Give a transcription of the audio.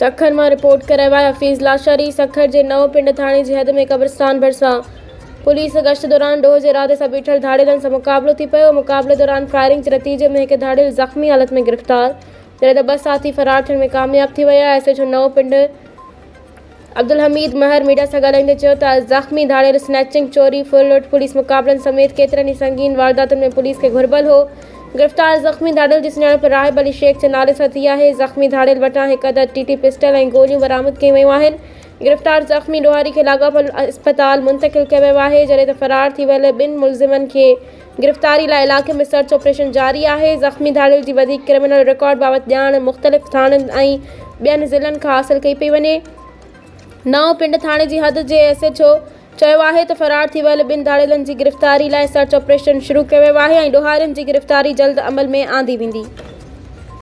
सखर मां रिपोर्ट करायो आहे हफ़ीज़ लाशारी। सखर जे नओं पिंड थाणे जी हद में क़ब्रिस्तान भरिसां पुलिस गश्त दौरान ॾोह जे इरादे सां बीठल धाड़ेलनि सां मुक़ाबिलो थी पियो। मुक़ाबले दौरान फायरिंग जे नतीजे में हिकु धाड़ेल ज़ख़्मी हालत में गिरफ़्तार, जॾहिं त 2 साथी फरार थियण में कामयाब थी विया। एसएचओ नओं पिंड अब्दुल हमीद महर मीडिया सां ॻाल्हाईंदे चयो त ज़ख़्मी धाड़ेल स्नैचिंग, चोरी, फुल लूट पुलिस मुक़ाबलनि समेत केतिरनि ई संगीन वारदातुनि में पुलिस खे घुरिबल हो। गिरफ़्तार ज़ख़्मी धाड़ेल जी सुञाणप राहिब अली शेख जे नाले सां थी आहे। ज़ख़्मी धाड़ेल वटां हिकु अदद टीटी पिस्टल ऐं गोलियूं बरामद कयूं वयूं आहिनि। गिरफ़्तार ज़ख़्मी ॾोहारी खे लाॻापियल अस्पताल मुंतक़िल कयो वियो आहे, जॾहिं त फरार थी वियल 2 मुलज़िमनि खे गिरफ़्तारी लाइ इलाइक़े में सर्च ऑपरेशन जारी आहे। ज़ख़्मी धाड़ेल जी वधीक क्रिमिनल रिकॉर्ड बाबति ॼाण मुख़्तलिफ़ थाणनि ऐं ॿियनि ज़िलनि खां हासिल कई पई वञे। नओं पिंड थाणे जी हद जे एसएचओ चयो आहे त फरार थी वियल 2 धाड़ेलनि जी गिरफ़्तारी लाइ सर्च ऑपरेशन शुरू कयो वियो आहे ऐं ॾोहारियुनि जी गिरफ़्तारी जल्द अमल में आंदी वेंदी।